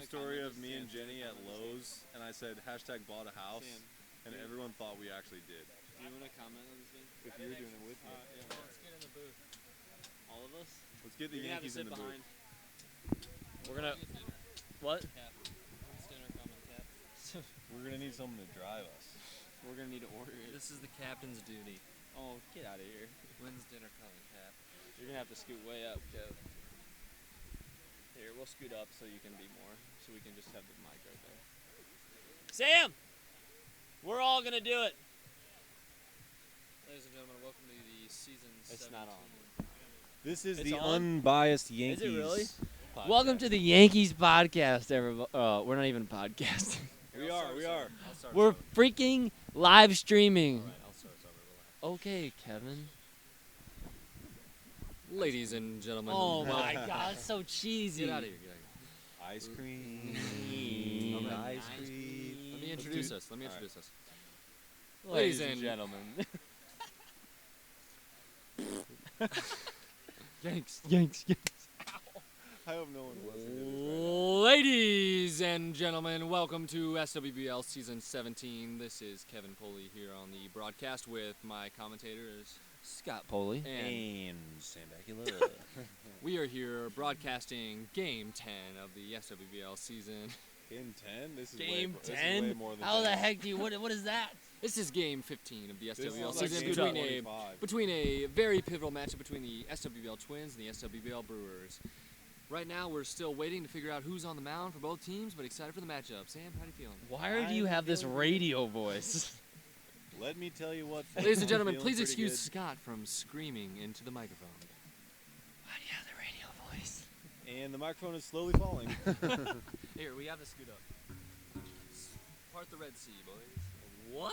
story of me and Jenny at Lowe's, and I said hashtag bought a house, and everyone thought we actually did. Do you want to comment on this thing? If you were doing it with me. Yeah, let's get in the booth. All of us? Let's get the Yankees in the behind. booth. We're gonna. What? Cap. When's dinner coming, Cap? We're gonna need someone to drive us. We're gonna need to order it. This is the captain's duty. Oh, get out of here. When's dinner coming, Cap? You're gonna have to scoot way up, Kev. Here, we'll scoot up so you can be more, so we can just have the mic right there. Sam! We're all gonna do it. Ladies and gentlemen, welcome to the season 17. It's not on. This is It's the on? unbiased Yankees. Is it really? podcast. Welcome to the Yankees podcast, everybody. We're not even podcasting. We are. I'll start We're over. freaking live streaming. All right, I'll start over. Okay, Kevin. Ladies and gentlemen. Oh my God, it's so cheesy. Get out of here. Get out of here. Ice cream. Okay. Ice cream. Let me introduce us. Ladies Ladies and and gentlemen. Yanks. I hope no one listening to this Ladies and gentlemen, welcome to SWBL Season 17. This is Kevin Poley here on the broadcast with my commentators, Scott Poley. And Sam Bakula. we are here broadcasting Game 10 of the SWBL season. Game 10? This is Game way, This is 10? way more than How the 10. heck do you? What is that? This is Game 15 of the This SWBL is like season game between 25. a very pivotal matchup between the SWBL Twins and the SWBL Brewers. Right now, we're still waiting to figure out who's on the mound for both teams, but excited for the matchup. Sam, how do you feeling? Why do you have this radio voice? Let me tell you what. Ladies and I'm gentlemen, feeling please pretty excuse good. Scott from screaming into the microphone. Why do you have the radio voice? And the microphone is slowly falling. Here, we have to scoot up. Part the Red Sea, boys. What?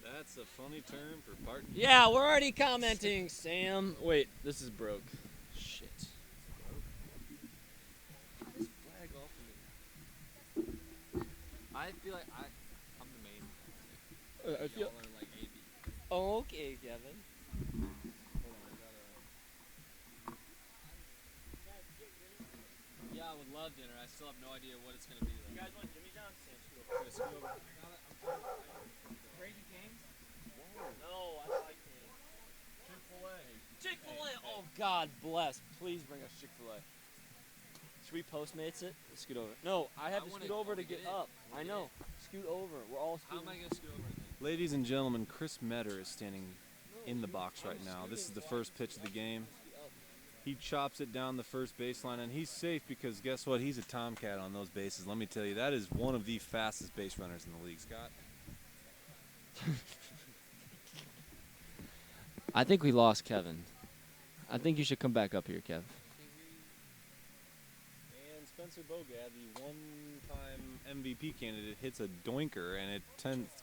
That's a funny term for part. Yeah, we're already commenting, Sam. Wait, this is broke. Shit. This flag off of me. I feel like I'm the main. I feel. Y'all are like AB. Oh, okay, Kevin. Hold on, I gotta. Yeah, I would love dinner. I still have no idea what it's gonna be. Though. You guys want Jimmy John's? Sam, scoot over. Okay, scoot over. I got it. I'm trying to. Crazy Canes? Whoa. No, I like Canes. Chick-fil-A. Chick-fil-A. Oh, God bless. Please bring us Chick-fil-A. Should we Postmates it? Scoot over. No, I have to wanna- scoot over I to wanna get get in. up. I wanna I get know. Scoot over. We're all How scooting. am I gonna scoot over? Then? Ladies and gentlemen, Chris Metter is standing in the box right now. This is the first pitch of the game. He chops it down the first baseline, and he's safe because guess what? He's a tomcat on those bases. Let me tell you, that is one of the fastest base runners in the league, Scott. I think we lost Kevin. I think you should come back up here, Kev. And Spencer Bogad, the one-time MVP candidate, hits a doinker, and it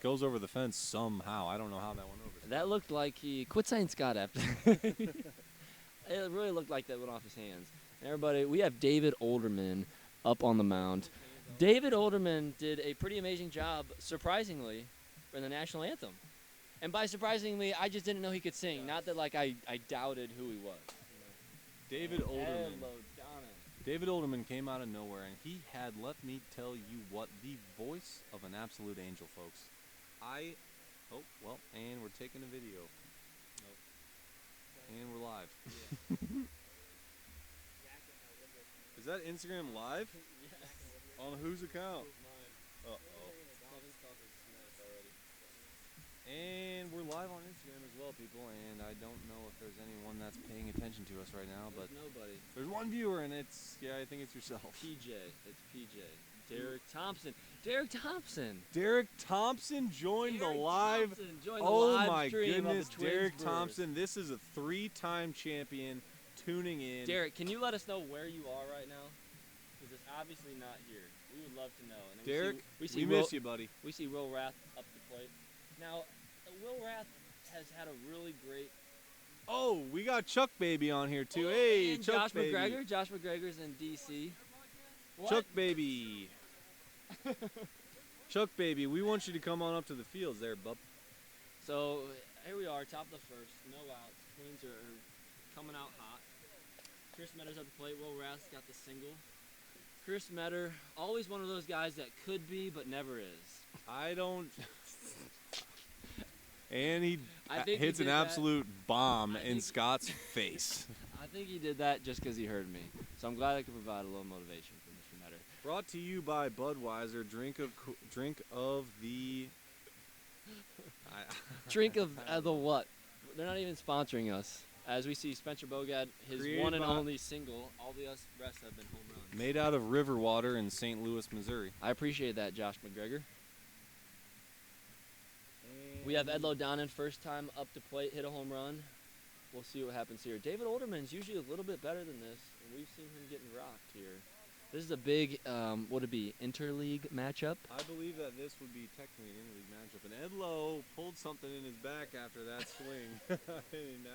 goes over the fence somehow. I don't know how that went over. That looked like he quit saying Scott after. It really looked like that went off his hands. And everybody, we have David Olderman up on the mound. David Olderman did a pretty amazing job, surprisingly, for the national anthem. And by surprisingly, I just didn't know he could sing. Not that like I doubted who he was. David Olderman. Hello, Donna. David Olderman came out of nowhere, and he had, let me tell you what, the voice of an absolute angel, folks. Oh, well, and we're taking a video. Nope. And we're live. Is that Instagram live? On whose account? Uh-oh. And we're live on Instagram as well, people, and I don't know if there's anyone that's paying attention to us right now, but Nobody. there's one viewer, and it's, yeah, I think it's yourself. PJ. It's PJ. Derek Thompson. Derek Thompson. Derek Thompson joined the Derek live. Thompson joined the Oh live my stream of the goodness, Twins Derek Brewers. Thompson. This is a three-time champion tuning in. Derek, can you let us know where you are right now? Because it's obviously not here. We would love to know. And then Derek, we we miss you, buddy. We see Will Rath up the plate. Now, Will Rath has had a really great. Oh, we got Chuck Baby on here too. Oh, Hey, and Chuck Josh Baby. McGregor. Josh McGregor's in D.C. What? Chuck Baby. Chuck Baby, we want you to come on up to the fields there, bub. So here we are, top of the first, no outs. Twins are coming out hot. Chris Meadows at the plate. Will Rath's got the single. Chris Metter, always one of those guys that could be but never is. I don't. And he I think hits he an did that. absolute bomb I in think- Scott's face. I think he did that just because he heard me. So I'm glad I could provide a little motivation for Mr. Metter. Brought to you by Budweiser. Drink of the. Drink of the what? They're not even sponsoring us. As we see Spencer Bogad, his Created one and by- only single. All the rest have been home runs. Made out of river water in St. Louis, Missouri. I appreciate that, Josh McGregor. We have Edlo Donnan, first time up to plate, hit a home run. We'll see what happens here. David Olderman's usually a little bit better than this, and we've seen him getting rocked here. This is a big, what would it be, interleague matchup? I believe that this would be technically an interleague matchup. And Edlow pulled something in his back after that swing. And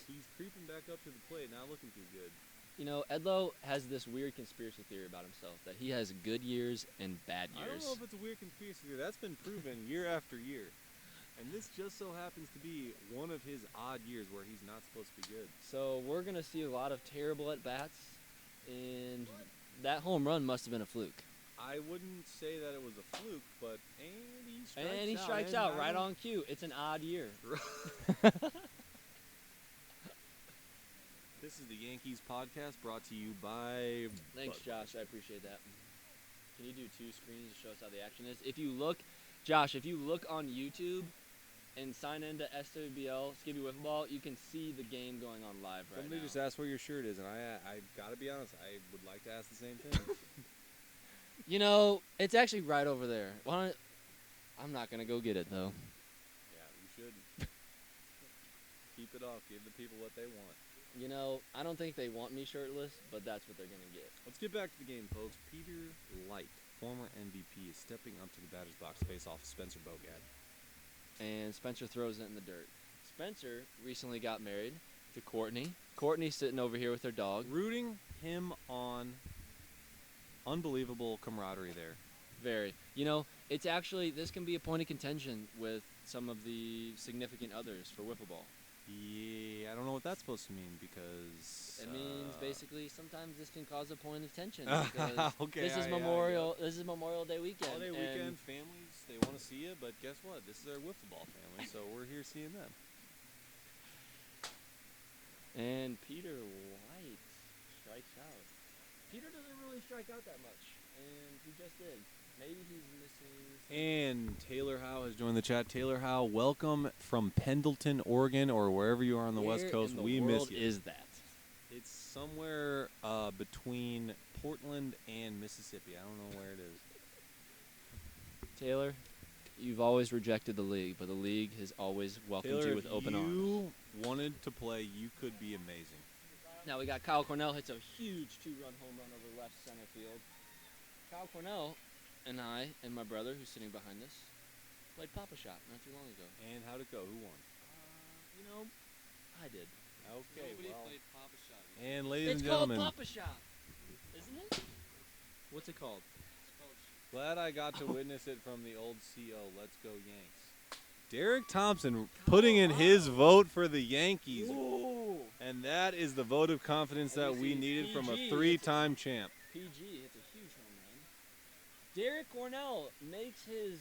he's creeping back up to the plate, not looking too good. You know, Edlo has this weird conspiracy theory about himself, that he has good years and bad I don't years. know if it's a weird conspiracy theory. That's been proven year after year. And this just so happens to be one of his odd years where he's not supposed to be good. So we're going to see a lot of terrible at-bats, and that home run must have been a fluke. I wouldn't say that it was a fluke, but And he strikes out right on cue. It's an odd year. This is the Yankees podcast brought to you by. Thanks, Josh. I appreciate that. Can you do two screens to show us how the action is? If you look, Josh, if you look on YouTube and sign into SWBL, Skibby Wiffle Ball, you can see the game going on live right Somebody now. just asked where your shirt is, and I gotta be honest, I would like to ask the same thing. You know, it's actually right over there. Why don't, I'm not going to go get it, though. Yeah, you should. Keep it off. Give the people what they want. You know, I don't think they want me shirtless, but that's what they're going to get. Let's get back to the game, folks. Peter Light, former MVP, is stepping up to the batter's box to face off Spencer Bogad. And Spencer throws it in the dirt. Spencer recently got married to Courtney. Courtney's sitting over here with her dog. Rooting him on. Unbelievable camaraderie there. Very. You know, it's actually, this can be a point of contention with some of the significant others for wiffle ball. Yeah, I don't know what that's supposed to mean because It means basically sometimes this can cause a point of tension because okay, this is This is Memorial Day weekend. Holiday and weekend, families, they want to see you, but guess what? This is our wiffle ball family, so we're here seeing them. And Peter White strikes out. Peter doesn't really strike out that much, and he just did. Maybe he's missing. And Taylor Howe has joined the chat. Taylor Howe, welcome from Pendleton, Oregon, or wherever you are on the West Coast. We miss you. Where is that? It's somewhere between Portland and Mississippi. I don't know where it is. Taylor, you've always rejected the league, but the league has always welcomed Taylor, you with open arms. if you wanted to play, you could be amazing. Now we got Kyle Cornell hits a huge two-run home run over left center field. Kyle Cornell and I and my brother, who's sitting behind us, played Papa Shot not too long ago. And how'd it go? Who won? You know, I did. Okay, Nobody well. played Papa Shot. And ladies It's and called gentlemen, Papa Shot, isn't it? What's it called? glad I got to witness it from the old CO. Let's go Yanks. Derek Thompson putting in his vote for the Yankees. Ooh. And that is the vote of confidence And that we we see needed from a PG. three-time champ. PG hits a huge home run. Derek Cornell makes his.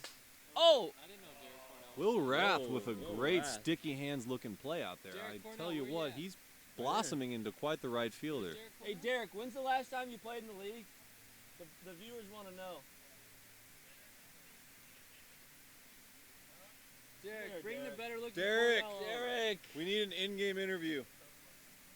Oh! I didn't know Derek Cornell. Will Rath Whoa, with a Will great Rath. sticky hands looking play out there. Derek I Cornell, tell you where you what, at? he's blossoming into quite the right fielder. Hey, Derek, when's the last time you played in the league? The viewers want to know. Derek, bring the better looking Derek. Cornell over. Derek! We need an in-game interview.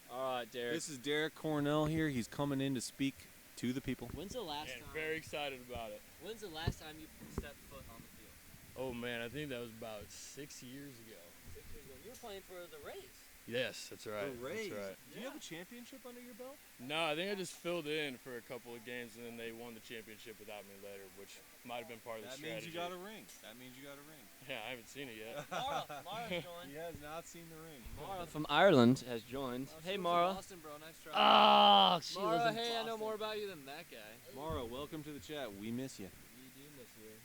All right, Derek. This is Derek Cornell here. He's coming in to speak to the people. When's the last And time? very excited about it. When's the last time you stepped foot on the field? Oh man, I think that was about 6 years ago. 6 years ago. You were playing for the Rays. Yes, that's right. The Rays. That's right. Do you have a championship under your belt? No, I think I just filled in for a couple of games and then they won the championship without me later, which might have been part of the That means strategy. you got a ring. That means you got a ring. Yeah, I haven't seen it yet. Mara's joined. He has not seen the ring. Mara from Ireland has joined. Oh, Hey, she was in Mara. Boston, bro. Nice try. Oh, she Mara, lives in hey, I know Boston. more about you than that guy. Mara, welcome to the chat. We miss you. We do miss you.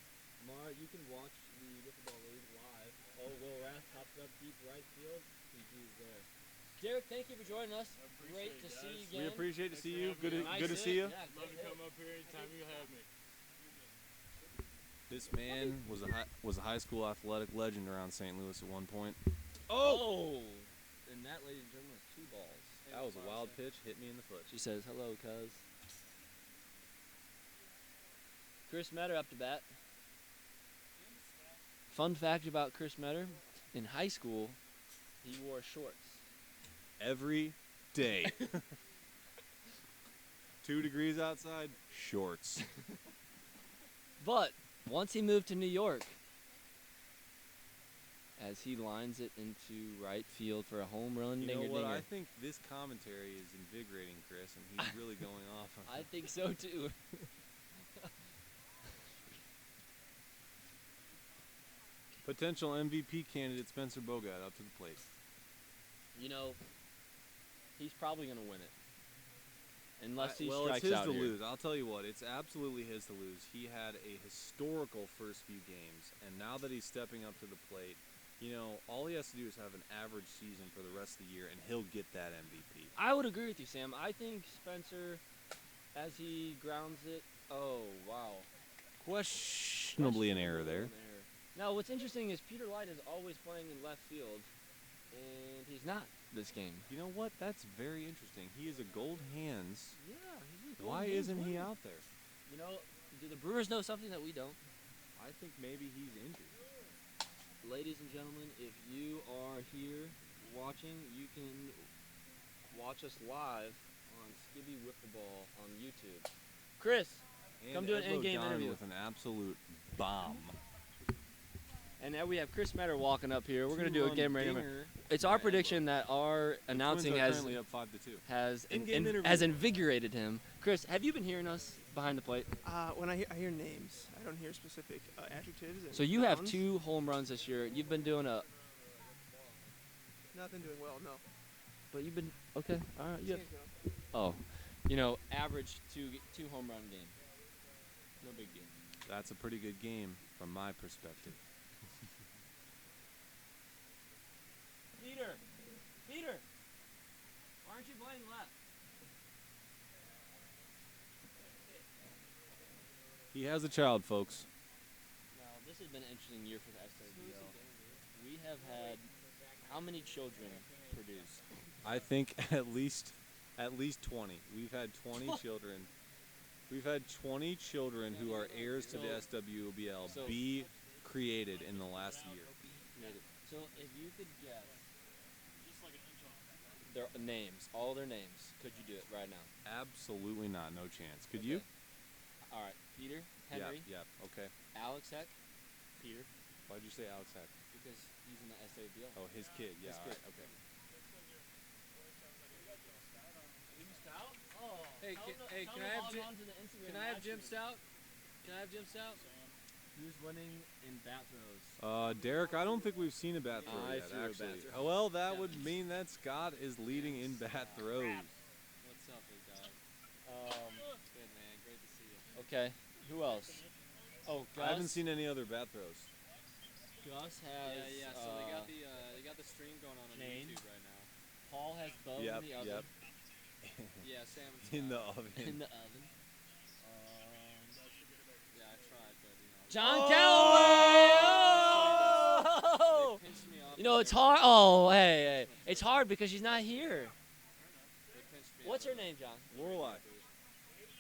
Mara, you can watch the Wiffle Ball League live. Oh, Will Rath pops up deep right field. PG's there. Derek, thank you for joining us. Great to see you again. We appreciate to see you. Good Nice to hit. see you. Yeah, Love great to hit. come up here anytime you have me. This man was a high school athletic legend around St. Louis at one point. Oh! And that, ladies and gentlemen, is 2 balls. That was a wild pitch. Hit me in the foot. She says, hello, cuz. Chris Metter up to bat. Fun fact about Chris Metter, in high school, he wore shorts. Every day. 2 degrees outside, shorts. But once he moved to New York, as he lines it into right field for a home run, You know dinger what? dinger. I think this commentary is invigorating, Chris, and he's really going off on I think so too. potential MVP candidate Spencer Bogart up to the plate. You know, he's probably going to win it. Unless he well, strikes it's his out to here. lose. I'll tell you what, it's absolutely his to lose. He had a historical first few games, and now that he's stepping up to the plate, you know, all he has to do is have an average season for the rest of the year, and he'll get that MVP. I would agree with you, Sam. I think Spencer, as he grounds it, oh, wow. Questionably an error there. Now, what's interesting is Peter Light is always playing in left field, and he's not this game. You know what? That's very interesting. He is a gold hands. Yeah, he's a Why isn't he out there? You know, do the Brewers know something that we don't? I think maybe he's injured. Ladies and gentlemen, if you are here watching, you can watch us live on Skibby Whippleball on YouTube. Chris, And come do an Edlo in-game Don interview. with an absolute bomb. And now we have Chris Metter walking up here. We're going to do a Two-run game right now. dinger It's by our Edlo. prediction that our announcing Twins are has currently up 5-2. has In-game interview. has invigorated him. Chris, have you been hearing us behind the plate? When I hear names, I don't hear specific adjectives. And So you have nouns. 2 home runs this year. You've been doing Not been doing well, no. but you've been okay. All right. You have, Can't go. oh, you know, average two home run game. No big deal. That's a pretty good game from my perspective. Peter, why aren't you playing left? He has a child, folks. Now, this has been an interesting year for the SWBL. We have had how many children produced? I think at least 20. We've had 20 children. We've had 20 children who are heirs to the SWBL So- be created in the last year. So if you could guess their names, all their names, could you do it right now? Absolutely not. No chance. Could you? All right, Peter, Henry, Yeah. Okay. Alex Heck, Peter, Why'd you say Alex Heck? because he's in the SWBL. Oh, his kid. Yeah. His all kid. right, okay. Hey, can I have Can I have Jim Stout? Can I have Jim Stout? Who's winning in bat throws? Derek, I don't think we've seen a bat throw I yet, threw a bat actually. throw. Oh, well, that would mean that Scott is leading in bat throws. What's up, big dog? Good, man. Great to see you. Okay, who else? Oh, Gus. I haven't seen any other bat throws. Gus has. Yeah. So they got the stream going on Jane. YouTube right now. Paul has Bo Yep, in the oven. yep. Yeah, Sam. And In the Scott. oven. In the oven. Yeah, I tried, but John Oh! Callaway! Oh! They pinched me off. You know, it's hard. Oh, hey. It's hard because she's not here. They pinched me What's off. her name, John? Lorelai.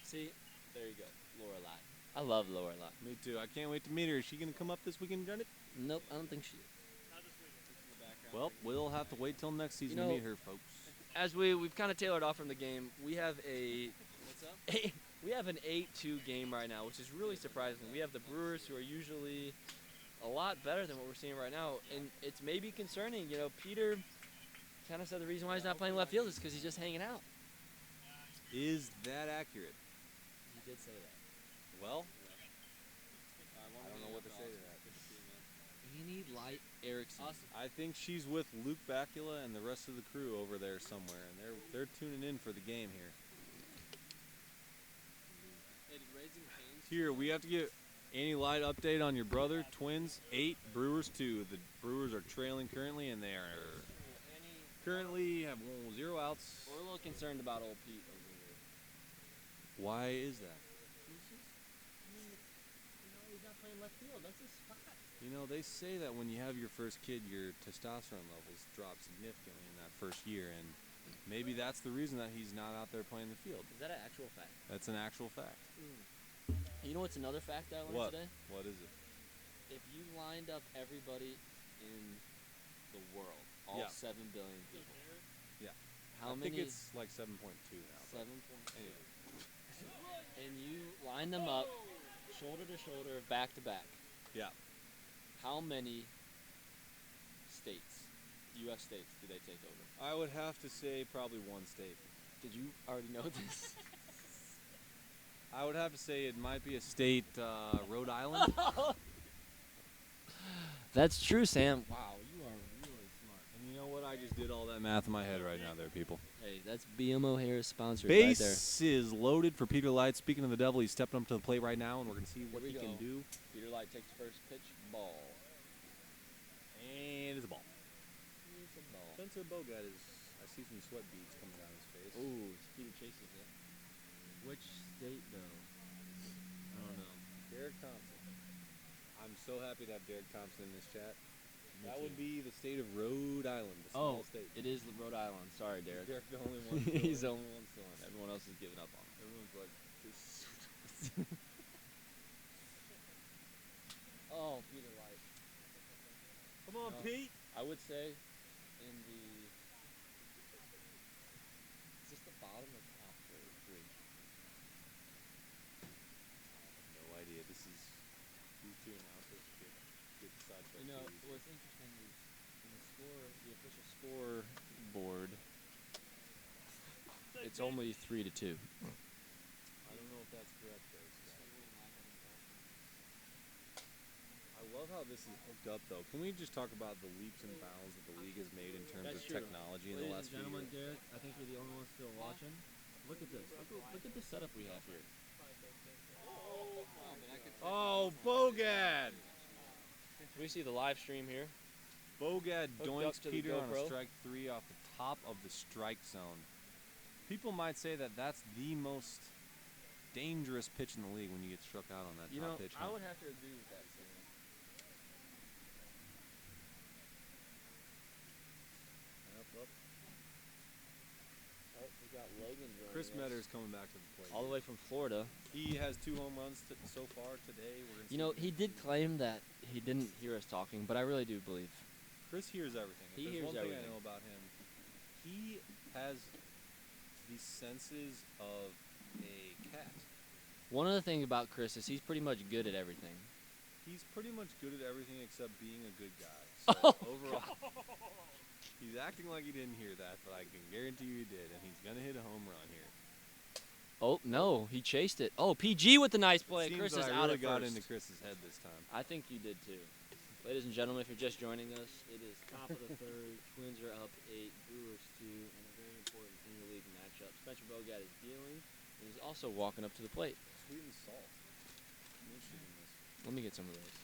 See, there you go. Lorelai. I love Lorelai. Me too. I can't wait to meet her. Is she going to come up this weekend and join it? Nope, I don't think she is. In the background. Well, we'll have to wait till next season You to know- meet her, folks. As we've kind of tailored off from the game, we have What's up? we have an 8-2 game right now, which is really surprising. We have the Brewers, who are usually a lot better than what we're seeing right now, and it's maybe concerning. You know, Peter kind of said the reason why he's not playing left field is because he's just hanging out. Is that accurate? He did say that. Well, I don't know what to say to that. Good to see you, man. We need Light Erickson. Awesome. I think she's with Luke Bakula and the rest of the crew over there somewhere, and they're tuning in for the game here. Hey, did Raising Cane's Here, we have to get any light update on your brother. Twins 8, Brewers 2. The Brewers are trailing currently, and they are Currently have 0 outs. We're a little concerned about old Pete over here. Why is that? He's not playing left field. That's his spot. You know, they say that when you have your first kid, your testosterone levels drop significantly in that first year, and maybe that's the reason that he's not out there playing the field. Is that an actual fact? That's an actual fact. You know what's another fact that I learned What? today? What is it? If you lined up everybody in the world, all Yeah. 7 billion people. Yeah. How I many? think it's like 7.2 now. but 7.2. Anyway. And you line them up, shoulder to shoulder, back to back. Yeah. How many states, U.S. states, do they take over? I would have to say probably one state. Did you already know this? I would have to say it might be a state, Rhode Island. That's true, Sam. Wow, you are really smart. And you know what? I just did all that math in my head right now there, people. Hey, that's BMO Harris sponsored right there. Base is loaded for Peter Light. Speaking of the devil, he's stepping up to the plate right now, and we're going to see what Here he we can go. do. Peter Light takes the first pitch, ball. And it's a ball. It's a ball. Spencer Bogat is, I see some sweat beads coming down his face. Ooh, Peter chases it. Which state, though? I don't know. Derek Thompson. I'm so happy to have Derek Thompson in this chat. Me That too. would be the state of Rhode Island, the small Oh, state. it is Rhode Island. Sorry, Derek. Derek, the only one. still He's in. the only one still in. Everyone else is giving up on him. Everyone's like, this. Oh, Peter Light. Come on, No. Pete. I would say in the... Is this the bottom or top three? No idea. This is these two announcers get sidetracked. You know, too easy. what's interesting is in the official scoreboard, it's only 3-2. I don't know if that's correct, though. Scott. I love how this is hooked up, though. Can we just talk about the leaps and bounds that the league has made in terms That's of true. technology in the last few years? Derek, I think you're the only one still watching. Look at this. Look at the setup we have here. Oh, Bogad! We see the live stream here. Bogad Hooked up doinks to the Peter on a GoPro. strike 3 off the top of the strike zone. People might say that that's the most dangerous pitch in the league when you get struck out on that You top know, pitch. I would have to agree with that, Sam. Oh, we got Logan joining Chris us. Metter's coming back to the plate. All the way from Florida. He has 2 home runs so far today. We're gonna You see know, if he did claim that he didn't hear us talking, but I really do believe. Chris hears everything. If He there's hears one thing everything. I know about him. He has the senses of a cat. One other thing about Chris is he's pretty much good at everything. He's pretty much good at everything except being a good guy. Oh, So overall, he's acting like he didn't hear that, but I can guarantee you he did, and he's gonna hit a home run here. Oh, no, he chased it. Oh, PG with the nice play. Seems Chris that is I out really at got first. into Chris's head this time. I think you did too. Ladies and gentlemen, if you're just joining us, it is top of the third. Twins are up 8, Brewers 2, and a very important interleague matchup. Spencer Bogat is dealing, and he's also walking up to the plate. Sweet and salt. I'm interested in this. Let me get some of those.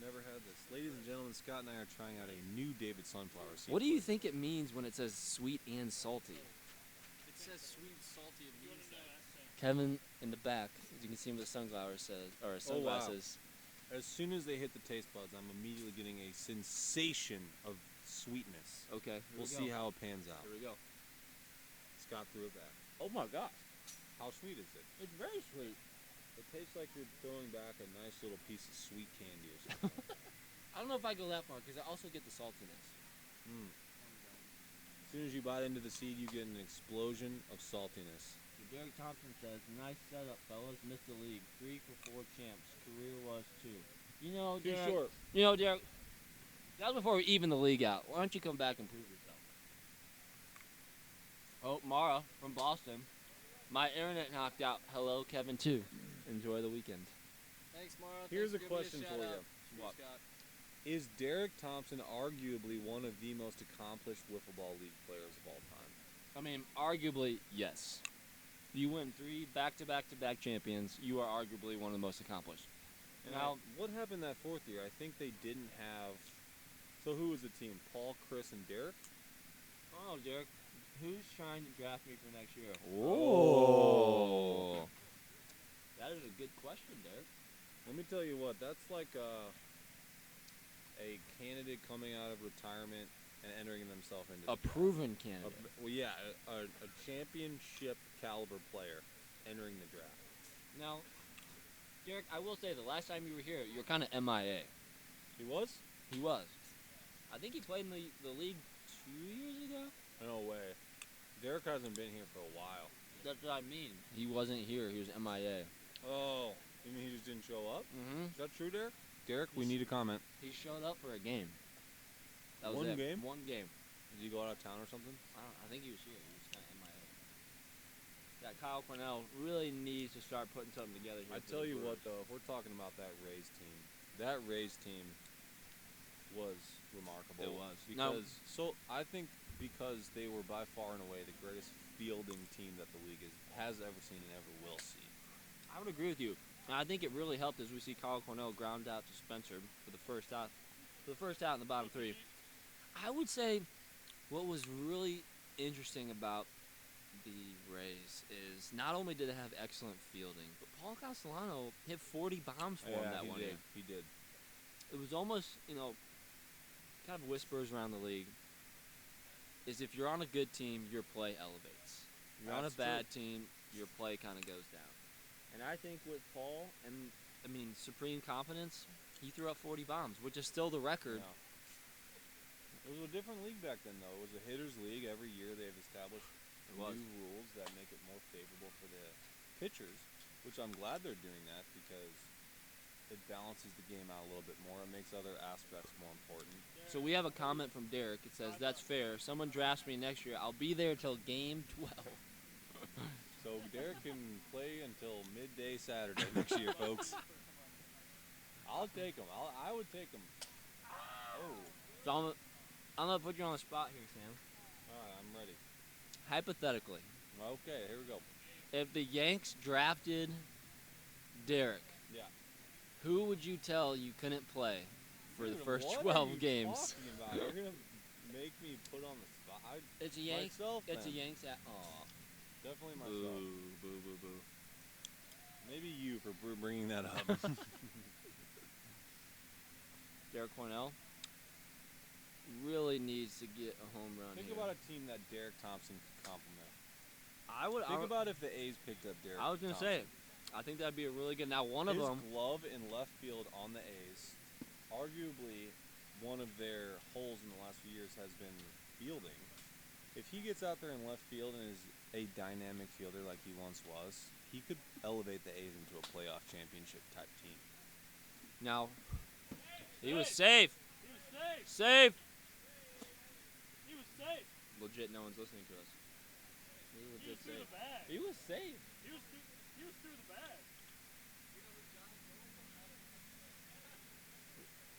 Never had this. Ladies and gentlemen, Scott and I are trying out a new David Sunflower seed. What do you think it means when it says sweet and salty? It says sweet, salty, it means that. Kevin in the back, as you can see him with the sunglasses, or Oh, wow. sunglasses. As soon as they hit the taste buds, I'm immediately getting a sensation of sweetness. Okay, We'll see how it pans out. Here we go. Scott threw it back. Oh my gosh, How sweet is it? it's very sweet. It tastes like you're throwing back a nice little piece of sweet candy or something. I don't know if I go that far because I also get the saltiness. As soon as you bite into the seed, you get an explosion of saltiness. Derek Thompson says, "Nice setup, fellas. Missed the league. 3 for 4 champs. Career was 2." You know, Too Derek. short. You know, Derek. That was before we even the league out. Why don't you come back and prove yourself? Oh, Mara from Boston. My internet knocked out. Hello, Kevin too. Enjoy the weekend. Thanks, Mara. Here's Thanks a for giving me question shout for you. out. Cheers, What? Scott. Is Derek Thompson arguably one of the most accomplished wiffle ball league players of all time? I mean, arguably, yes. You win 3 back-to-back-to-back champions. You are arguably one of the most accomplished. Now, what happened that 4th year? I think they didn't have. So who was the team? Paul, Chris, and Derek. Oh, Derek, who's trying to draft me for next year? Oh. That is a good question, Derek. Let me tell you what, that's like a candidate coming out of retirement and entering themselves into A the draft. proven candidate. Well, yeah, a championship caliber player entering the draft. Now, Derek, I will say the last time you were here, you were kind of MIA. He was? He was. I think he played in the league 2 years ago. No way. Derek hasn't been here for a while. That's what I mean. He wasn't here. He was MIA. Oh, you mean he just didn't show up? Mm-hmm. Is that true, Derek? Derek, we need a comment. He showed up for a game. That was One it. game? One game. Did he go out of town or something? I think he was here. He was kind of MIA. Yeah, Kyle Cornell really needs to start putting something together here. I tell you what, though, if we're talking about that Rays team was remarkable. It was. I think because they were by far and away the greatest fielding team that the league has ever seen and ever will see. I would agree with you. And I think it really helped as we see Kyle Cornell ground out to Spencer for the first out. In the bottom three. I would say what was really interesting about the Rays is not only did they have excellent fielding, but Paul Castellano hit 40 bombs for him that one game. He did. It was almost, kind of whispers around the league is if you're on a good team, your play elevates. If you're on a bad team, your play kind of goes down. And I think with Paul and, supreme confidence, he threw up 40 bombs, which is still the record. Yeah. It was a different league back then, though. It was a hitter's league. Every year they've established new rules that make it more favorable for the pitchers, which I'm glad they're doing that because it balances the game out a little bit more. It makes other aspects more important. So we have a comment from Derek. It says, "That's fair. Someone drafts me next year. I'll be there till game 12." So Derek can play until midday Saturday next year, folks. I'll take him. I would take him. Oh. So I'm going to put you on the spot here, Sam. All right, I'm ready. Hypothetically, Okay, here we go. if the Yanks drafted Derek, Yeah. who would you tell you couldn't play for the Dude, first what 12 are you games? talking about? You're gonna make me put on the spot. It's a Yanks. Myself, It's a then. Yanks. Aw. Definitely Boo, myself. boo, boo, boo. Maybe you for bringing that up. Derek Cornell really needs to get a home run Think here. about a team that Derek Thompson could compliment. Think about if the A's picked up Derek. I was gonna say, I think that'd be a really good. Now one His of them. glove in left field on the A's, arguably one of their holes in the last few years has been fielding. If he gets out there in left field and is a dynamic fielder like he once was, he could elevate the A's into a playoff championship type team. Now, he was safe. He was safe. Safe. He was safe. Legit, no one's listening to us. He was He was legit through safe. the bag. He was safe. He was through the bag.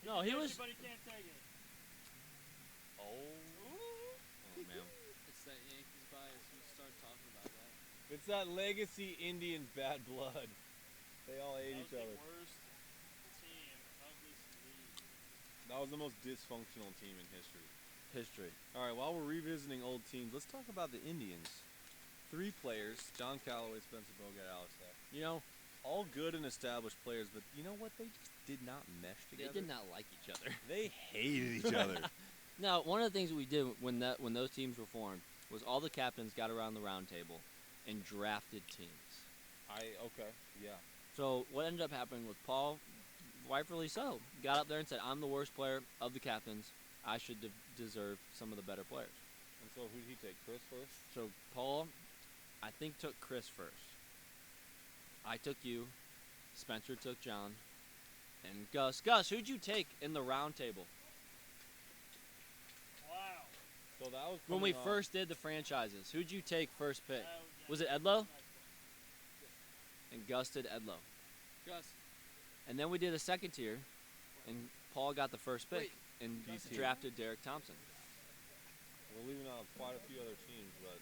No, he was. But he can't take it. Oh. Oh man. It's that Yankees bias. You start talking about that. It's that legacy Indians bad blood. They all hate each other. Worst team of this league. That was the most dysfunctional team in history. History. All right, while we're revisiting old teams, let's talk about the Indians. 3 players, John Callaway, Spencer Bogat, Alex Heck. All good and established players, but you know what? They just did not mesh together. They did not like each other. They hated each other. Now, one of the things we did when those teams were formed was all the captains got around the round table and drafted teams. Okay, yeah. So what ended up happening was Paul, rightfully so, got up there and said, "I'm the worst player of the captains. I should deserve some of the better players." And so who did he take? Chris first? So Paul, I think, took Chris first. I took you. Spencer took John. And Gus. Gus, who'd you take in the round table? Wow. So that was When we coming off- first did the franchises, who'd you take first pick? Was it Edlow? And Gus did Edlow. Gus, And then we did a second tier, and Paul got the first pick and DT. drafted Derek Thompson. We're leaving out quite a few other teams, but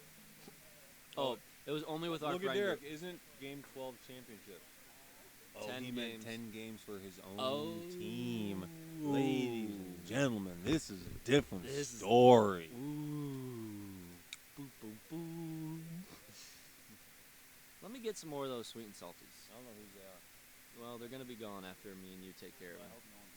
Oh, it was only with our look at friend Derek. group. Isn't Game 12 championship? 10 he meant games. 10 games for his own Oh. team. Ladies and gentlemen, this is a different This is- story. Ooh. get some more of those sweet and salties. I don't know who they are. Well, they're gonna be gone after me and you take care of I them. hope no one's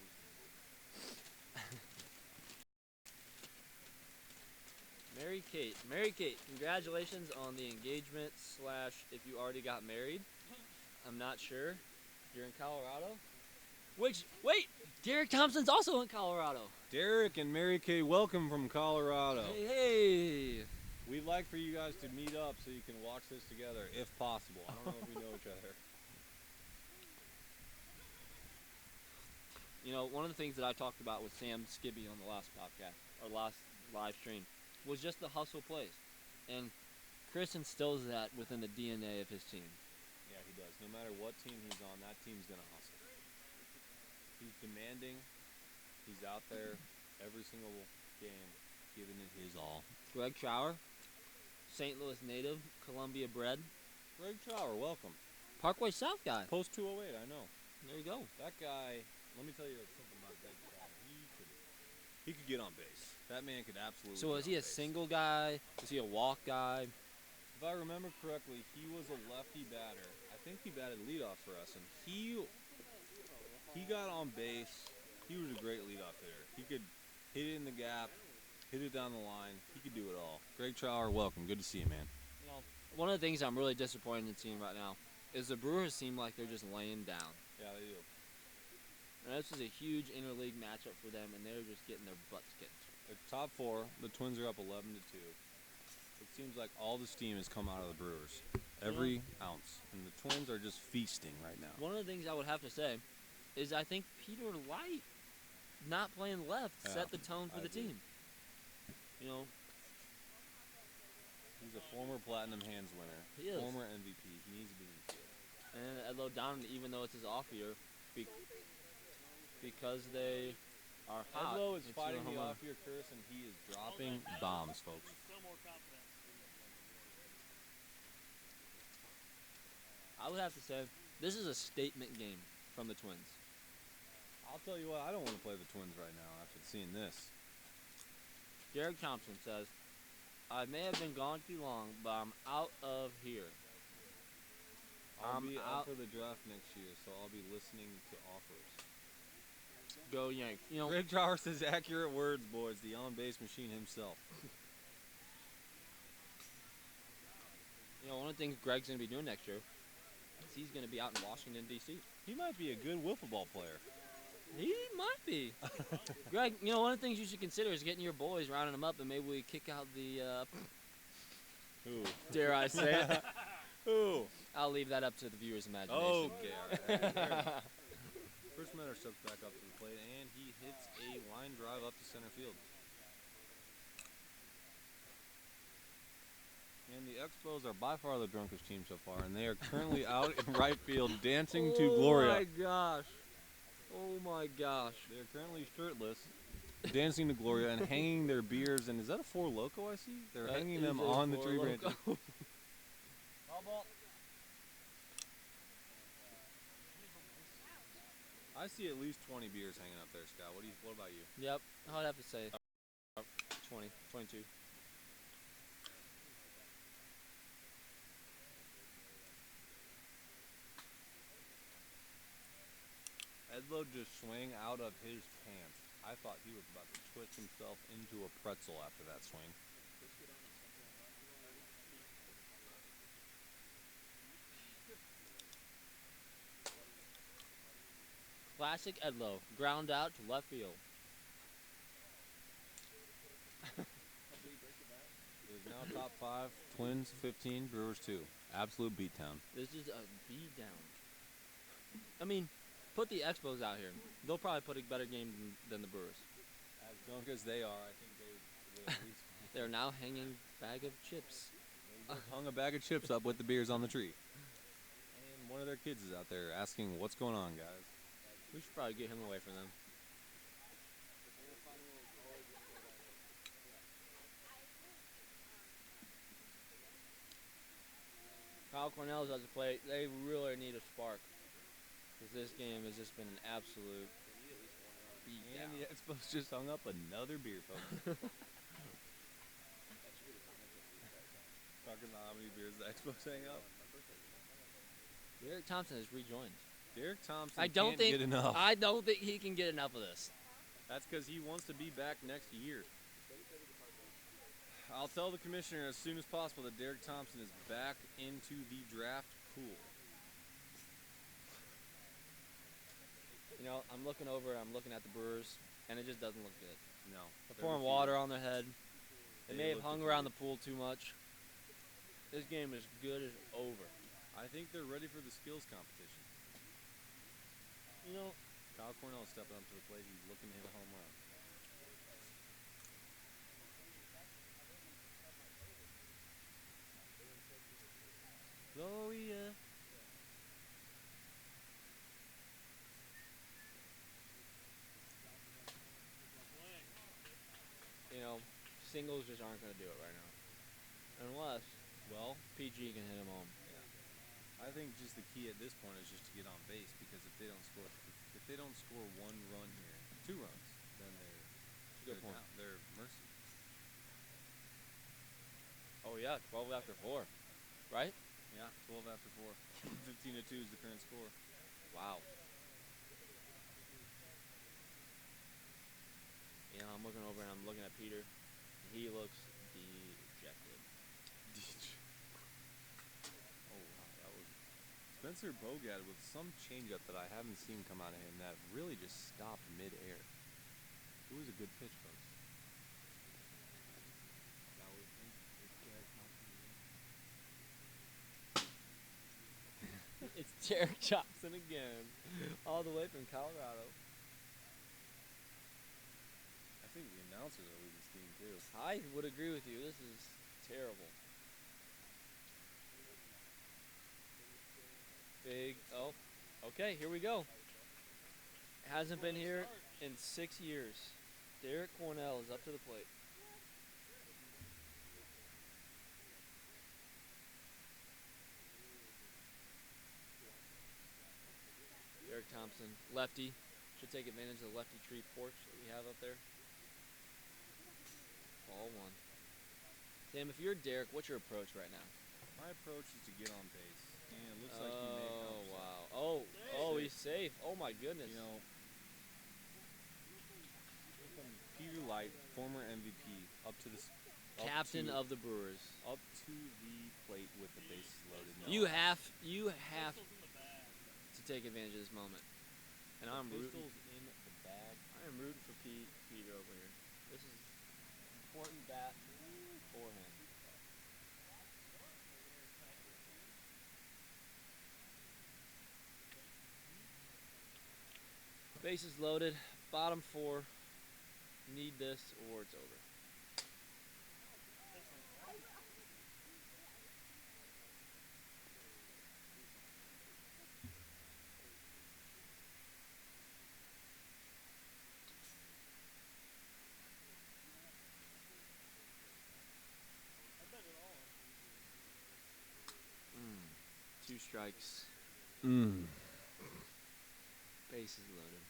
listening. Mary Kate, congratulations on the engagement / if you already got married. I'm not sure. You're in Colorado. Wait, Derek Thompson's also in Colorado. Derek and Mary Kay, welcome from Colorado. Hey. We'd like for you guys to meet up so you can watch this together, if possible. I don't know if we know each other. You know, one of the things that I talked about with Sam Skibby on the last podcast, or last live stream, was just the hustle plays. And Chris instills that within the DNA of his team. Yeah, he does. No matter what team he's on, that team's going to hustle. He's demanding. He's out there every single game, giving it his all. Greg Trower, St. Louis native, Columbia bred. Greg Trower, welcome. Parkway South guy. Post 208, I know. There you go. That guy, let me tell you something about Greg Trower. He could get on base. That man could absolutely So is he a single guy? Is he a walk guy? If I remember correctly, he was a lefty batter. I think he batted leadoff for us, and he got on base. He was a great leadoff hitter. He could hit it in the gap, hit it down the line. He could do it all. Greg Trower, welcome. Good to see you, man. You know, one of the things I'm really disappointed in seeing right now is the Brewers seem like they're just laying down. Yeah, they do. And this is a huge interleague matchup for them, and they're just getting their butts kicked. The top four, the Twins are up 11-2. It seems like all the steam has come out of the Brewers. Every ounce. And the Twins are just feasting right now. One of the things I would have to say is I think Peter Light not playing left set the tone for the team. You know, he's a former Platinum Hands winner. He is. Former MVP. He needs to be in the field. and Edlow Donovan, even though it's his off year, because they are hot. Edlow is it's fighting a home the run. off-year curse, and he is dropping bombs, folks. I would have to say this is a statement game from the Twins. I'll tell you what, I don't want to play the Twins right now after seeing this. Derek Thompson says, I may have been gone too long, but I'm out of here. I'll I'm be out. up for the draft next year, so I'll be listening to offers. Go Yanks. You know, Greg Trower says accurate words, boys. The on-base machine himself. one of the things Greg's going to be doing next year is he's going to be out in Washington, D.C. He might be a good wiffle ball player. He might be. Greg, one of the things you should consider is getting your boys, rounding them up, and maybe we kick out the, Who? dare I say it. Who? I'll leave that up to the viewer's imagination. Okay, all right. Chris Metter steps back up to the plate, and he hits a line drive up to center field. And the Expos are by far the drunkest team so far, and they are currently out in right field dancing to Gloria. Oh, my gosh. Oh, my gosh. They are currently shirtless, dancing to Gloria, and hanging their beers. And is that a Four Loko I see? They're That hanging is them a on the Four tree Loko. branches. I see at least 20 beers hanging up there, Scott. What about you? Yep, I would have to say 20, 22. Edlow just swung out of his pants. I thought he was about to twist himself into a pretzel after that swing. Classic Edlow, ground out to left field. It is now top 5. Twins 15, Brewers 2. Absolute beatdown. This is a beatdown. I mean, put the Expos out here. They'll probably put a better game than the Brewers. As drunk as they are, I think they would at least They're now hanging bag of chips. hung a bag of chips up with the beers on the tree. And one of their kids is out there asking, what's going on, guys? We should probably get him away from them. Kyle Cornell's at the plate. They really need a spark. Because this game has just been an absolute beatdown. And the Expos just hung up another beer, folks. Talking about how many beers the Expos hang up. Derek Thompson has rejoined. Derek Thompson I don't can't think get enough. I don't think he can get enough of this. That's because he wants to be back next year. I'll tell the commissioner as soon as possible that Derek Thompson is back into the draft pool. You know, I'm looking at the Brewers, and it just doesn't look good. No. They're pouring water on their head. They may have hung around the pool too much. This game is good as over. I think they're ready for the skills competition. You know, Kyle Cornell is stepping up to the plate. He's looking to hit a home run. Gloria. you know, singles just aren't going to do it right now. Unless, well, PG can hit him home. I think just the key at this point is just to get on base, because if they don't score one run here, 2 runs, then Good point. they're mercy. Oh yeah, 12 after 4, right? Yeah, 12 after 4. 15-2 is the current score. Wow. You know, I'm looking over and I'm looking at Peter. He looks dejected. Oh wow, that was Spencer Bogad with some changeup that I haven't seen come out of him that really just stopped midair. It was a good pitch, folks. It's Derek Thompson again, all the way from Colorado. I think the announcers are losing steam too. I would agree with you. This is terrible. Big. Oh, okay. Here we go. Hasn't been here in 6 years. Derek Cornell is up to the plate. Derek Thompson, lefty. Should take advantage of the lefty tree porch that we have up there. Ball 1. Sam, if you're Derek, what's your approach right now? My approach is to get on base, and it looks like he may Oh, accomplish wow. that. Oh, he's safe. Oh, my goodness. You know, here comes Peter Light, former MVP, up to the Captain of the Brewers. up to the plate with the bases loaded. No. You have to take advantage of this moment. And I'm rooting. Pistols in the bag. I am rooting for Peter over here. This is important bat for him. Bases loaded, bottom 4. Need this or it's over. Two strikes. Bases loaded.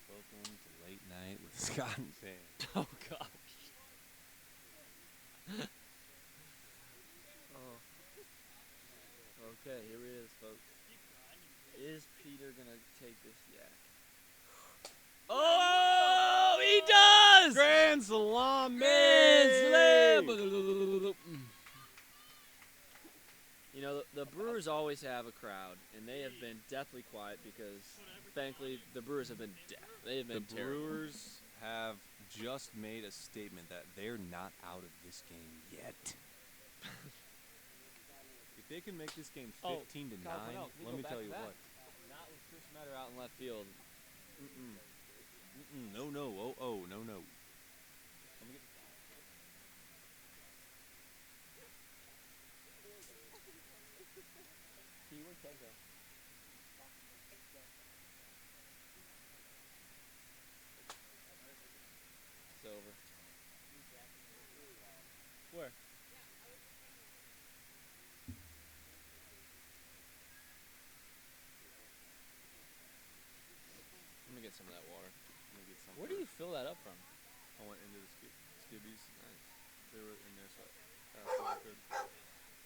Welcome to Late Night with Scott and Sam. Oh gosh. Oh. Okay, here it is, folks. Is Peter gonna take this yak? Oh, he does! Grand Slam! Grand Slam! You know, the Brewers always have a crowd, and they have been deathly quiet because, thankfully, the Brewers have been deaf. They have been The terrible. Brewers have just made a statement that they're not out of this game yet. If they can make this game 15 to 9, let me tell you what. Not with Chris Metter out in left field. No, no, no, no. It's over. Where? Let me get some of that water. Where do you fill that up from? I went into the skibbies. Nice. They were in there, so I could.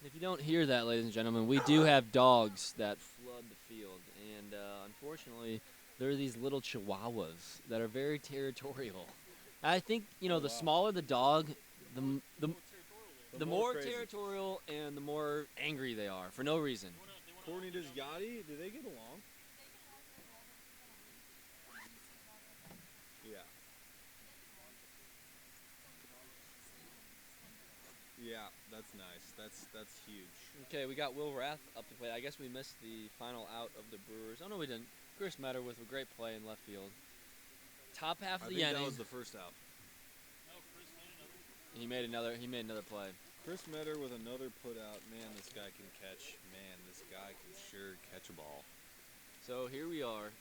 If you don't hear that, ladies and gentlemen, we do have dogs that flood the field, and unfortunately, there are these little chihuahuas that are very territorial. I think the smaller the dog, the more crazy. territorial and the more angry they are for no reason. Courtney, does Yachty, do they get along? Yeah. Yeah, that's nice. That's huge. Okay, we got Will Rath up to play. I guess we missed the final out of the Brewers. Oh no, we didn't. Chris Metter with a great play in left field. Top half of I the think inning. that was the first out. He made another play. Chris Metter with another put out. Man, this guy can catch. Man, this guy can sure catch a ball. So here we are,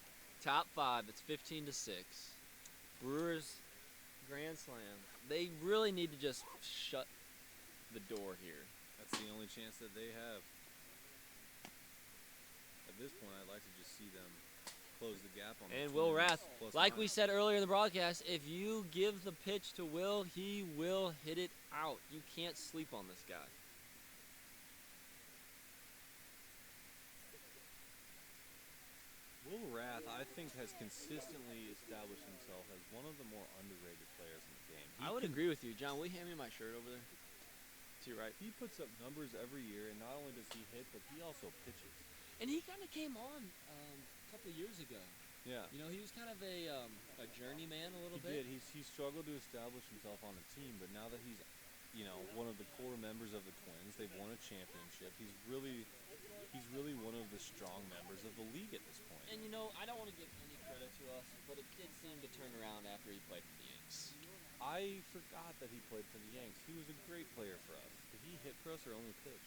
top 5. It's 15-6. Brewers grand slam. They really need to just shut the door here. That's the only chance that they have. At this point, I'd like to just see them close the gap on the And Will Twins, Rath, plus like we minus. said earlier in the broadcast, if you give the pitch to Will, he will hit it out. You can't sleep on this guy. Will Rath, I think, has consistently established himself as one of the more underrated players in the game. I would agree with you. John, will you hand me my shirt over there? To your right. He puts up numbers every year, and not only does he hit, but he also pitches. And he kind of came on a couple of years ago. Yeah. You know, he was kind of a journeyman a little He bit. did. He struggled to establish himself on a team, but now that he's, one of the core members of the Twins, they've won a championship. He's really one of the strong members of the league at this point. And I don't want to give any credit to us, but it did seem to turn around after he played for the Yanks. I forgot that he played for the Yanks. He was a great player for us. Did he hit for us or only pitch?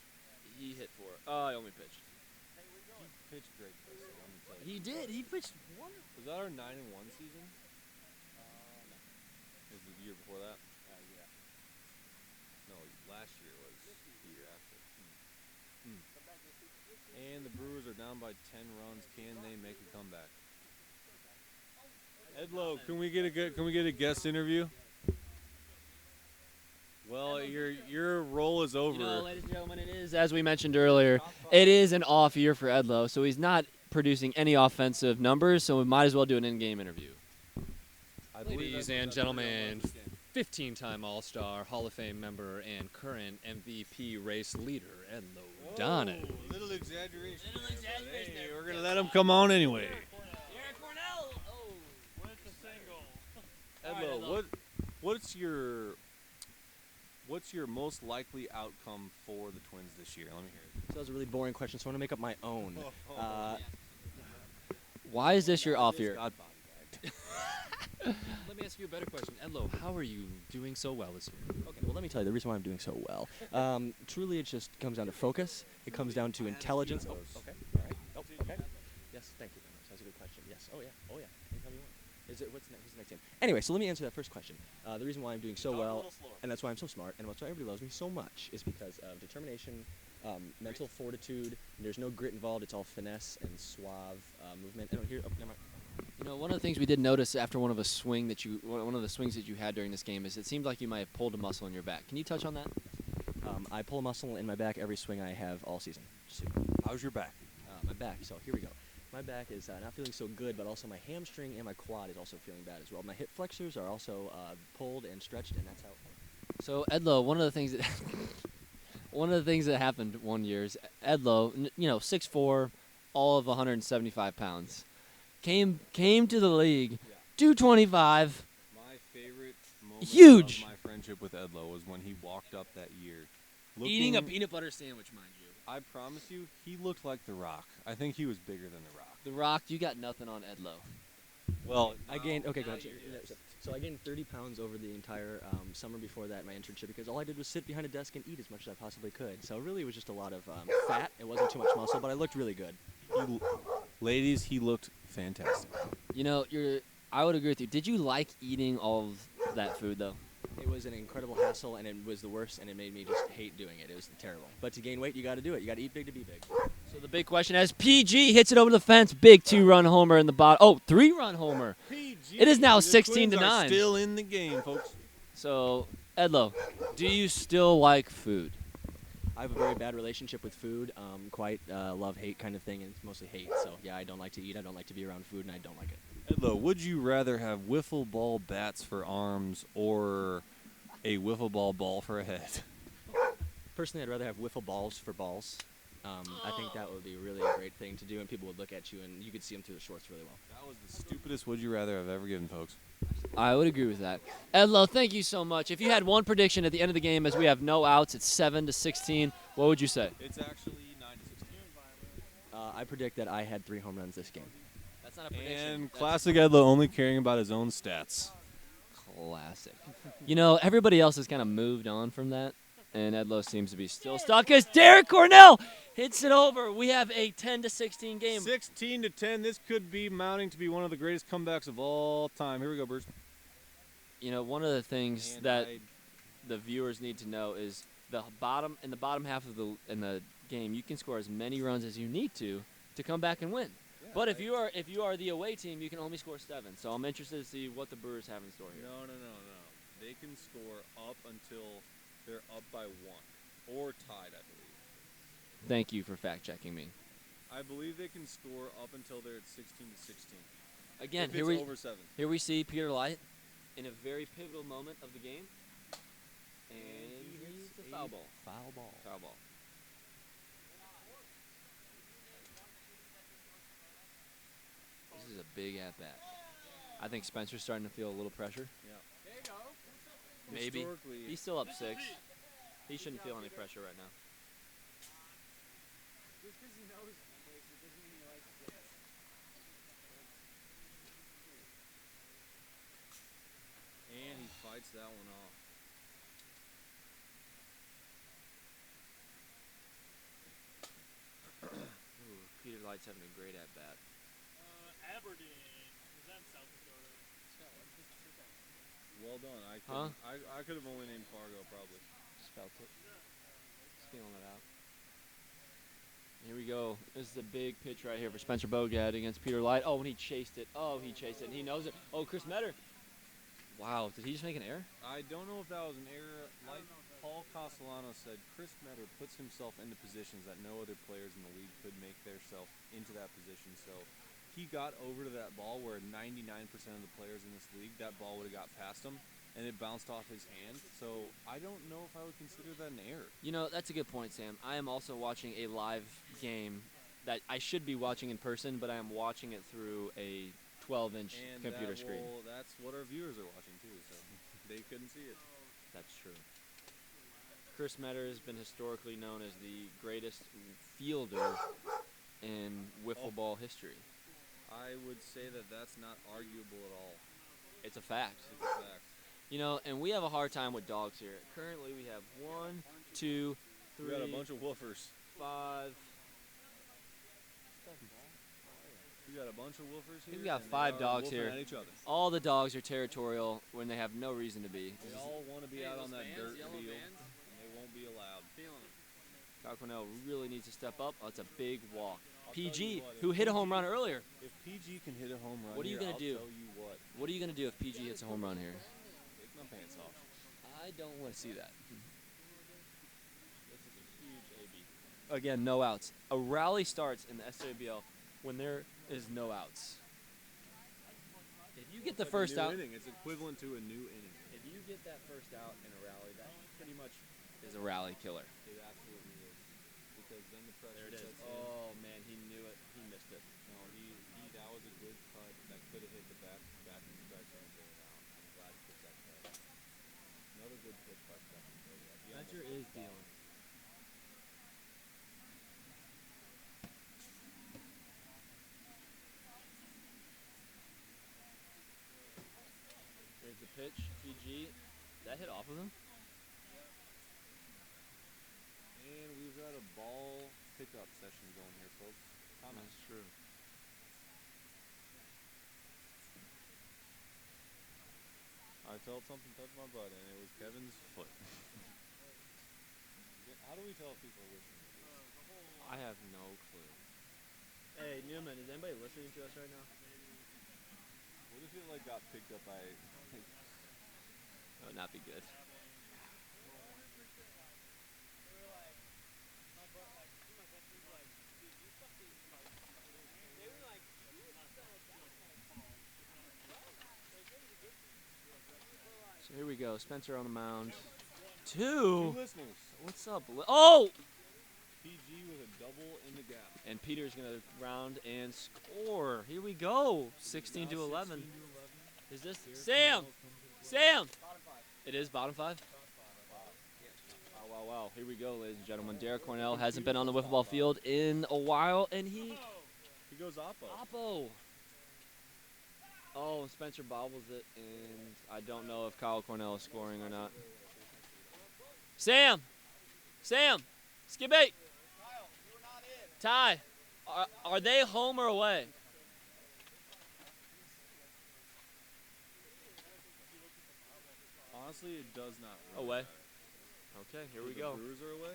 He hit for it. I only pitched. He pitched great for us, let me tell you. He did. He pitched wonderful. Was that our 9-1 season? No. Was it the year before that? Yeah. No, last year was the year after. And the Brewers are down by 10 runs. Can they make a comeback? Edlo, can we get a guest interview? Well, your role is over. Ladies and gentlemen, it is, as we mentioned earlier, it is an off year for Edlo, so he's not producing any offensive numbers, so we might as well do an in-game interview. I believe Ladies that's and what gentlemen, this game. 15-time All-Star, Hall of Fame member, and current MVP race leader, Edlo Donnan. Oh, little exaggeration. Hey, we're gonna let him come on anyway. Eric Cornell. Oh. Edlo, what's your most likely outcome for the Twins this year? Let me hear it. So that was a really boring question, so I'm going to make up my own. Why is this your off year? God body bag. Let me ask you a better question. Edlo, how are you doing so well this year? Okay, well, let me tell you the reason why I'm doing so well. Truly, it just comes down to focus. It comes down to intelligence. Oh, okay. All right. Oh, okay. Yes, thank you very much. That's a good question. Yes. Oh, yeah. Oh, yeah. Anytime you want. Who's the next team? Anyway, so let me answer that first question. The reason why I'm doing so well, and that's why I'm so smart, and that's why everybody loves me so much, is because of determination, mental fortitude. There's no grit involved. It's all finesse and suave movement. I don't hear. Oh, never mind. One of the things we did notice after one of the swings that you had during this game is it seemed like you might have pulled a muscle in your back. Can you touch on that? I pull a muscle in my back every swing I have all season. Just so you know. How's your back? My back. So here we go. My back is not feeling so good, but also my hamstring and my quad is also feeling bad as well. My hip flexors are also pulled and stretched, and that's how. So Edlo, one of the things that happened one year is Edlo, 6'4", all of 175 pounds, came to the league, 225. My favorite moment Huge. of my friendship with Edlo was when he walked up that year. Eating a peanut butter sandwich, mind you. I promise you, he looked like The Rock. I think he was bigger than The Rock. The Rock, you got nothing on Edlo. Well, I gained. Okay, go ahead. you did. So I gained 30 pounds over the entire summer before that, my internship, because all I did was sit behind a desk and eat as much as I possibly could. So really, it was just a lot of fat. It wasn't too much muscle, but I looked really good. Ladies, he looked fantastic. I would agree with you. Did you like eating all of that food, though? It was an incredible hassle, and it was the worst, and it made me just hate doing it. It was terrible. But to gain weight, you got to do it. You got to eat big to be big. So the big question is, PG hits it over the fence. Big 2-run homer in the bottom. Oh, 3-run homer. PG, It is now the 16 to Twins are 9. Still in the game, folks. So, Edlo, do you still like food? I have a very bad relationship with food. Quite love-hate kind of thing, and it's mostly hate. So yeah, I don't like to eat. I don't like to be around food, and I don't like it. Edlo, would you rather have wiffle ball bats for arms or a wiffle ball for a head? Personally, I'd rather have wiffle balls for balls. I think that would be really a great thing to do, and people would look at you, and you could see them through the shorts really well. That was the stupidest would you rather I've ever given, folks. I would agree with that. Edlo, thank you so much. If you had one prediction at the end of the game, as we have no outs, it's 7-16. What would you say? It's actually 9-16. I predict that I had 3 home runs this game. That's not a prediction. And That's classic Edlo only caring about his own stats. classic. You know, everybody else has kind of moved on from that, and Edlo seems to be still stuck as Derek Cornell hits it over. We have a 10-16 game. 16-10. This could be mounting to be one of the greatest comebacks of all time. Here we go, Bruce. You know, one of the things that the viewers need to know is in the bottom half of the game, you can score as many runs as you need to come back and win. Yeah, but if you are the away team, you can only score 7. So I'm interested to see what the Brewers have in store here. No. They can score up until they're up by 1 or tied, I believe. Thank you for fact checking me. I believe they can score up until they're at 16-16. Again, if it's over 7. here we see Peter Light in a very pivotal moment of the game, and he's a foul ball. Foul ball. Foul ball. This is a big at bat. I think Spencer's starting to feel a little pressure. Yeah. Maybe. Historically, He's still up 6. He shouldn't feel any pressure right now. and he fights that one off. Ooh, Peter Light's having a great at bat. Aberdeen. Is that in South Dakota? Well done. Huh? I could have only named Fargo probably. Spelt it. Just feeling it out. Here we go. This is a big pitch right here for Spencer Bogad against Peter Light. Oh, and he chased it. Oh, he chased it, and he knows it. Oh, Chris Metter. Wow, did he just make an error? I don't know if that was an error. Like Paul Castellano said, Chris Metter puts himself into positions that no other players in the league could make themselves into that position. So he got over to that ball where 99% of the players in this league, that ball would have got past him, and it bounced off his hand. So I don't know if I would consider that an error. You know, that's a good point, Sam. I am also watching a live game that I should be watching in person, but I am watching it through a 12-inch And computer screen. that's what our viewers are watching too, so they couldn't see it. That's true. Chris Metter has been historically known as the greatest fielder in wiffle ball history. I would say that that's not arguable at all. It's a fact. It's a fact. You know, and we have a hard time with dogs here. Currently, we have 1, 2, 3, We got a bunch of woofers. 5. We got a bunch of woofers here. We've got and 5 they are dogs woofing here. at each other. All the dogs are territorial when they have no reason to be. They all want to be out on that dirt yellow field, vans. and they won't be allowed. Feeling it. Kyle Cornell really needs to step up. Oh, it's a big walk. I'll tell you PG, what, if who hit a home PG run earlier. If PG can hit a home run, What are you here, gonna do? I'll tell you what. What are you going to do if PG hits a home run here? Take my pants off. I don't want to see that. This is a huge AB. Again, no outs. A rally starts in the SWBL when there is no outs. If you get the It's like first a new out, inning. It's equivalent to a new inning. if you get that first out in a rally, that pretty much is a rally killer. It absolutely is. Because then the pressure There it is. sets in. Oh man, he knew it. He missed it. No, that was a good cut. That could have hit the back and strike zone going out. I'm glad he took that cut. Another good pitch by Spencer. Spencer is dealing. There's the pitch, PG. That hit off of him? And we've got a ball pickup session going here, folks. That's true. I felt something touch my butt, and it was Kevin's foot. How do we tell if people are listening? I have no clue. Hey Newman, is anybody listening to us right now? What if it got picked up by? That would not be good. Here we go. Spencer on the mound. Two Two. listeners. What's up? Oh! PG with a double in the gap. And Peter's going to round and score. Here we go. 16 to 11. Is this Sam? Sam! It is bottom five? Wow. Here we go, ladies and gentlemen. Derek Cornell hasn't been on the wiffle ball field in a while, and he goes Oppo. Oppo. Oh, Spencer bobbles it, and I don't know if Kyle Cornell is scoring or not. Sam! Skip 8! Ty, are they home or away? Honestly, it does not. Really Away. matter. Okay, here we The go. Brewers are away.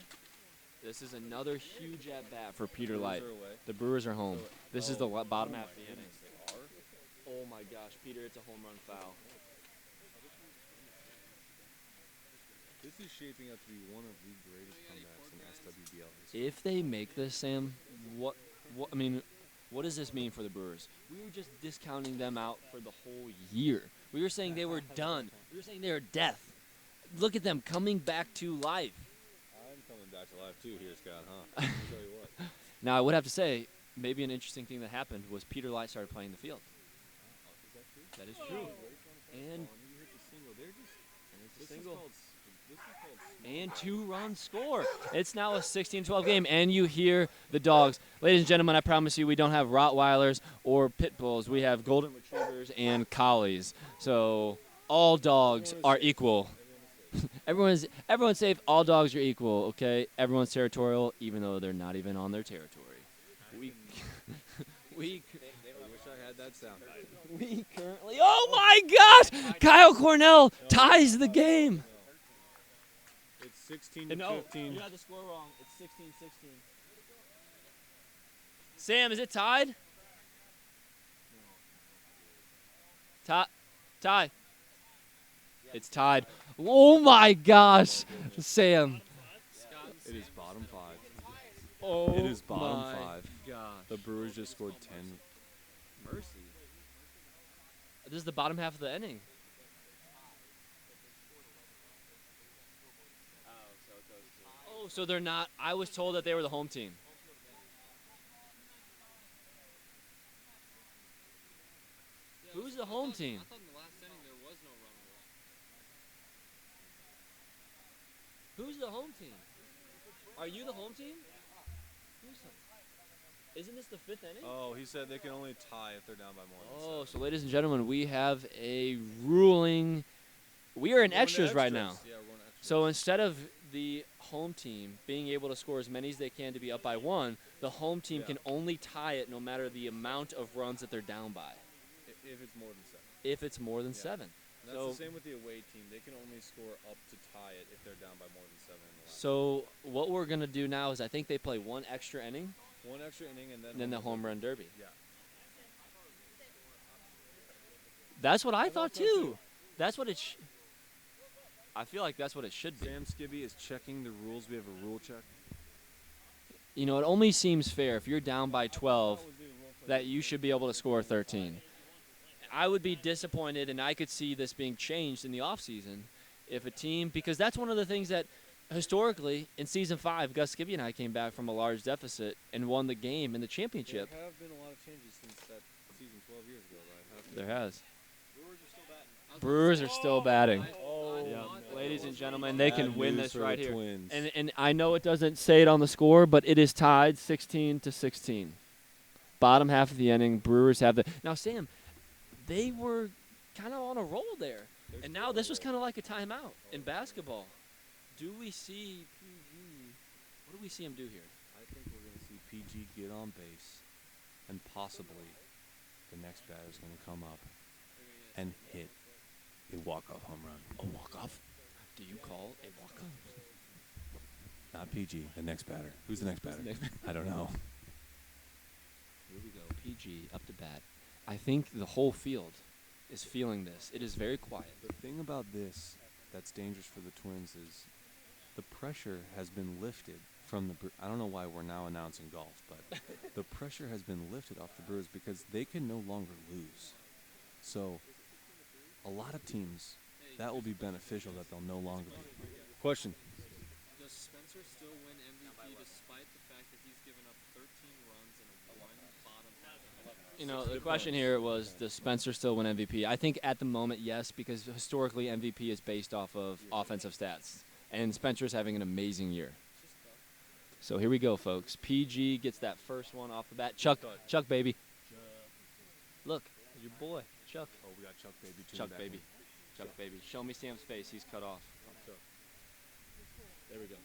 This is another huge at bat for Peter Brewers Light. are away. The Brewers are home. This is the bottom half of the goodness, inning. they are. Oh my gosh, Peter, it's a home run foul. This is shaping up to be one of the greatest comebacks in SWBL history. If they make this, Sam, what does this mean for the Brewers? We were just discounting them out for the whole year. We were saying they were done. We were saying they were death. Look at them coming back to life. I'm coming back to life too here, Scott, huh? I'll tell you what. Now, I would have to say, maybe an interesting thing that happened was Peter Light started playing the field. Is that true? That is true. And you hit the single. They're just. it's a single. This is called small And ball. 2-run score. It's now a 16-12 game, and you hear the dogs. Ladies and gentlemen, I promise you we don't have Rottweilers or Pit Bulls. We have Golden Retrievers and Collies. So all dogs are equal. Everyone's safe. All dogs are equal, okay? Everyone's territorial, even though they're not even on their territory. We I wish I had that sound. we currently. Oh my gosh! Kyle Cornell ties the game. It's 16 to No, 15. you got the score wrong. It's 16-16. Sam, is it tied? Tie. It's tied. Oh my gosh, Sam. It is bottom five. Oh, It is bottom my five. gosh. The Brewers just scored 10. Mercy. This is the bottom half of the inning. Oh, so they're not. I was told that they were the home team. Who's the home team? I thought in the last inning there was no run. Who's the home team? Are you the home team? Isn't this the fifth inning? Oh, he said they can only tie if they're down by more than Oh, 7. so ladies and gentlemen, we have a ruling. We are in We're going to extras right now. Yeah, we're going to extras. So instead of the home team being able to score as many as they can to be up by 1, the home team Yeah. can only tie it no matter the amount of runs that they're down by. If it's more than 7. If it's more than Yeah. 7. And that's So- the same with the away team. They can only score up to tie it if they're down by more than 7 in the last. So what we're going to do now is I think they play 1 extra inning, One extra inning and then and then the home run derby. Yeah. That's what I thought so, too. too. That's what it I feel like that's what it should be. Sam Skibby is checking the rules. We have a rule check. You know, it only seems fair if you're down by 12 that you should be able to score 13. I would be disappointed, and I could see this being changed in the offseason if a team, because that's one of the things that historically in season 5, Gus Skibby and I came back from a large deficit and won the game in the championship. There have been a lot of changes since that season 12 years ago, right? There has. Brewers are still batting. Oh, Yeah. Ladies and gentlemen, they can win this right here. Twins. And I know it doesn't say it on the score, but it is tied 16-16. Bottom half of the inning, Brewers have the. Now, Sam, they were kind of on a roll there, and now this was kind of like a timeout in basketball. Do we see PG? What do we see him do here? I think we're going to see PG get on base, and possibly the next batter is going to come up and hit a walk-off home run. A walk-off? Do you call a walk-off? Not PG, the next batter. Who's the next batter? I don't know. Here we go. PG up to bat. I think the whole field is feeling this. It is very quiet. The thing about this that's dangerous for the Twins is the pressure has been lifted from the I don't know why we're now announcing golf, but the pressure has been lifted off the Brewers because they can no longer lose. So a lot of teams that will be beneficial that they'll no longer be. Question. Does Spencer still win MVP despite the fact that he's given up 13 runs in a one bottom half? You know, the question here was, does Spencer still win MVP? I think at the moment, yes, because historically MVP is based off of offensive stats. And Spencer's having an amazing year. So here we go, folks. PG gets that first one off the bat. Chuck, baby. Look, your boy, Chuck. Oh, we got Chuck baby too. Chuck, baby. Chuck, baby. Show me Sam's face. He's cut off. There we go.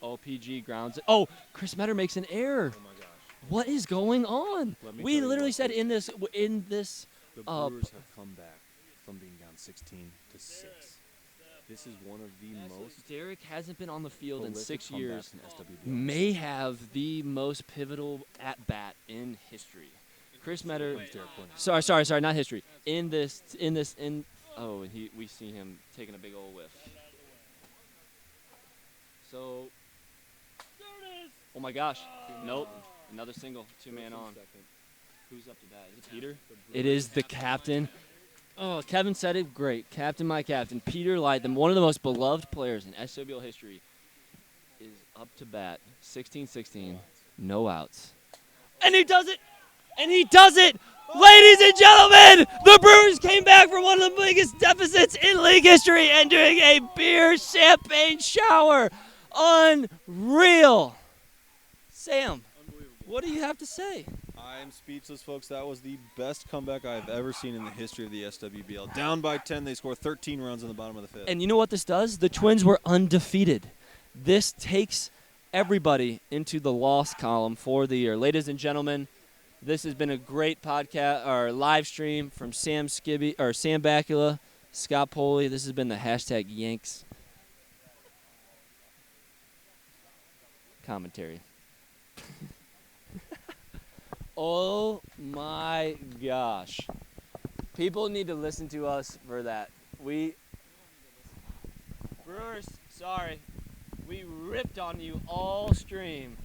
Oh, PG grounds it. Oh, Chris Metter makes an error. Oh my gosh. What is going on? Let me We tell you literally what, said folks. in this. The Brewers have come back from being down 16 to 6. This is one of the most Derek hasn't been on the field in prolific 6 years. comebacks in SWBL. May have the most pivotal at bat in history. Chris Metter. Derek Quinn. Sorry, not history. Oh, and we see him taking a big old whiff. So. Oh my gosh. Nope. Another single. 2-man on. Who's up to bat? Is it Peter? It is the captain. Oh, Kevin said it great. Captain, my captain. Peter Light, one of the most beloved players in SWBL history, is up to bat. 16-16. No outs. And he does it! And he does it! Ladies and gentlemen, the Brewers came back from one of the biggest deficits in league history and doing a beer champagne shower. Unreal. Sam, what do you have to say? I'm speechless, folks. That was the best comeback I've ever seen in the history of the SWBL. Down by 10, they score 13 runs in the bottom of the 5th. And you know what this does? The Twins were undefeated. This takes everybody into the loss column for the year. Ladies and gentlemen, this has been a great podcast or live stream from Sam Bakula, Scott Poley. This has been the hashtag Yanks commentary. Oh my gosh. People need to listen to us for that. Brewers, sorry. We ripped on you all stream.